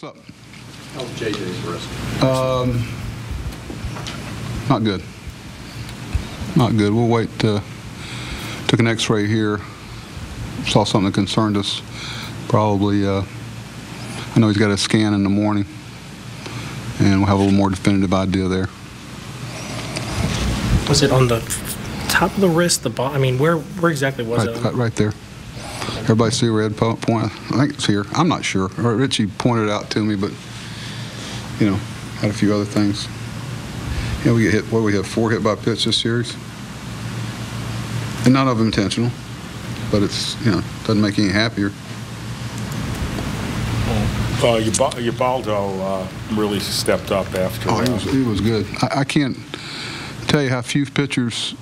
What's up? How's JJ's wrist? Not good. Not good. We'll wait. Took an X-ray here. Saw something that concerned us. Probably. I know he's got a scan in the morning, and we'll have a little more definitive idea there. Was it on the top of the wrist, the bottom? I mean, where exactly was it? Right there. Everybody see red point? I think it's here. I'm not sure. Richie pointed it out to me, but, you know, had a few other things. You know, we get hit, what, we have 4 hit by pitch this series. And none of them intentional, but it's, you know, doesn't make you any happier. Ubaldo really stepped up after. Oh, he was good. I can't tell you how few pitchers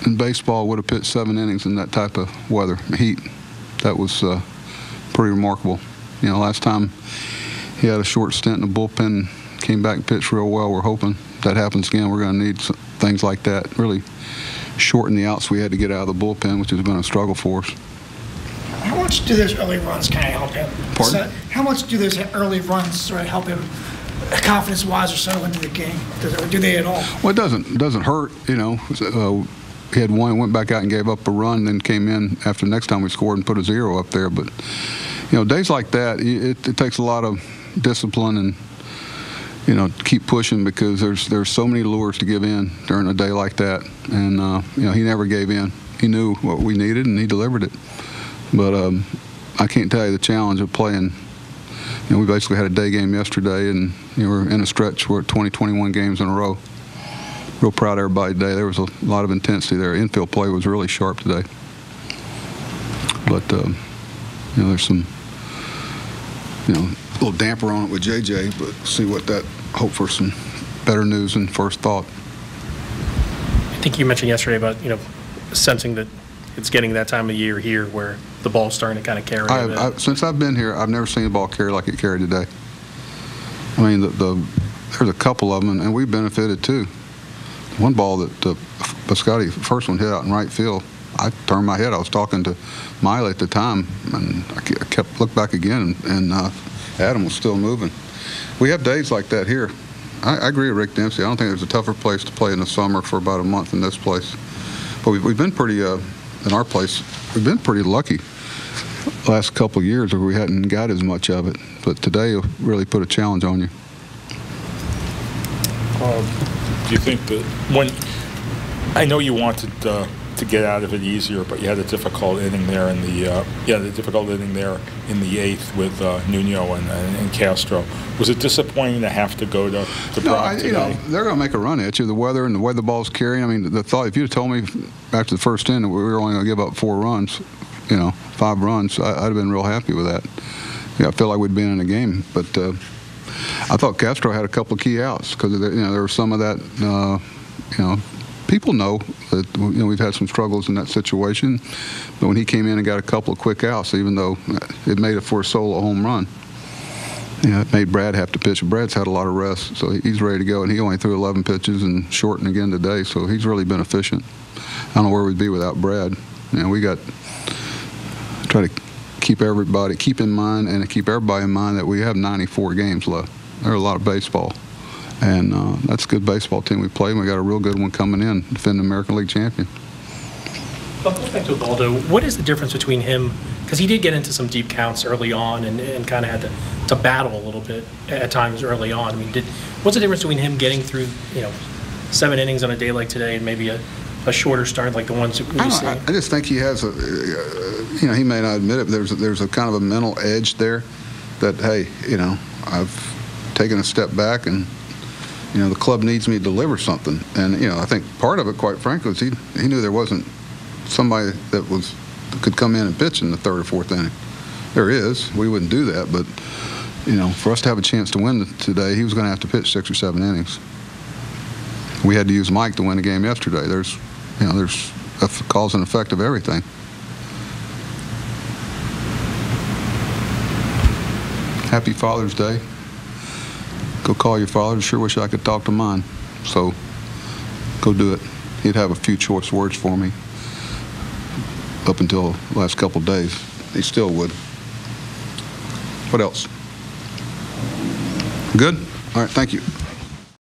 in baseball would have pitched 7 innings in that type of weather, heat. That was pretty remarkable. You know, last time he had a short stint in the bullpen, came back and pitched real well. We're hoping that happens again. We're going to need things like that. Really shorten the outs we had to get out of the bullpen, which has been a struggle for us. How much do those early runs kind of help him? Pardon? So how much do those early runs sort of help him confidence-wise or so into the game? Do they at all? Well, it doesn't hurt, you know. He had one, went back out and gave up a run, then came in after the next time we scored and put a 0 up there. But, you know, days like that, it takes a lot of discipline and, you know, keep pushing, because there's so many lures to give in during a day like that. And, you know, he never gave in. He knew what we needed, and he delivered it. But I can't tell you the challenge of playing. You know, we basically had a day game yesterday, and you know, we're in a stretch. We're at 20-21 games in a row. Real proud of everybody today. There was a lot of intensity there. Infield play was really sharp today. But, you know, there's some, you know, a little damper on it with J.J., but see what that, hope for some better news than first thought. I think you mentioned yesterday about, you know, sensing that it's getting that time of year here where the ball's starting to kind of carry a bit. Since I've been here, I've never seen the ball carry like it carried today. I mean, there's a couple of them, and we benefited too. One ball that Biscotti, first one, hit out in right field. I turned my head. I was talking to Miley at the time, and I kept looked back again, and Adam was still moving. We have days like that here. I agree with Rick Dempsey. I don't think there's a tougher place to play in the summer for about a month than this place. But we've been pretty, in our place, we've been pretty lucky last couple of years where we hadn't got as much of it. But today will really put a challenge on you. Do you think that when, I know you wanted to get out of it easier, but you had a difficult inning there in the in the 8th with Nuno and Castro. Was it disappointing to have to go to Brock today? You know, they're going to make a run at you. The weather and the way the ball's carrying. I mean, the thought, if you had told me after the first inning we were only going to give up 4 runs, you know, 5 runs, I'd have been real happy with that. Yeah, I felt like we'd been in a game, but I thought Castro had a couple of key outs, because you know, there was some of that. You know, people know that, you know, we've had some struggles in that situation, but when he came in and got a couple of quick outs, even though it made it for a solo home run, you know, it made Brad have to pitch. Brad's had a lot of rest, so he's ready to go, and he only threw 11 pitches and shortened again today, so he's really been efficient. I don't know where we'd be without Brad. You know, we got try to keep in mind and keep everybody in mind that we have 94 games left. There's a lot of baseball, and that's a good baseball team we play. And we got a real good one coming in, defending American League champion. But going back to Ubaldo, what is the difference between him? Because he did get into some deep counts early on, and kind of had to battle a little bit at times early on. I mean, what's the difference between him getting through, you know, 7 innings on a day like today and maybe a shorter start like the ones that we've seen? I just think he has a, you know, he may not admit it, but there's a kind of a mental edge there that, hey, you know, I've taken a step back, and you know, the club needs me to deliver something. And you know, I think part of it, quite frankly, is he knew there wasn't somebody that could come in and pitch in the 3rd or 4th inning. There is. We wouldn't do that, but you know, for us to have a chance to win today, he was going to have to pitch 6 or 7 innings. We had to use Mike to win the game yesterday. There's a cause and effect of everything. Happy Father's Day. Go call your father. Sure wish I could talk to mine. So go do it. He'd have a few choice words for me up until the last couple of days. He still would. What else? Good? All right, thank you.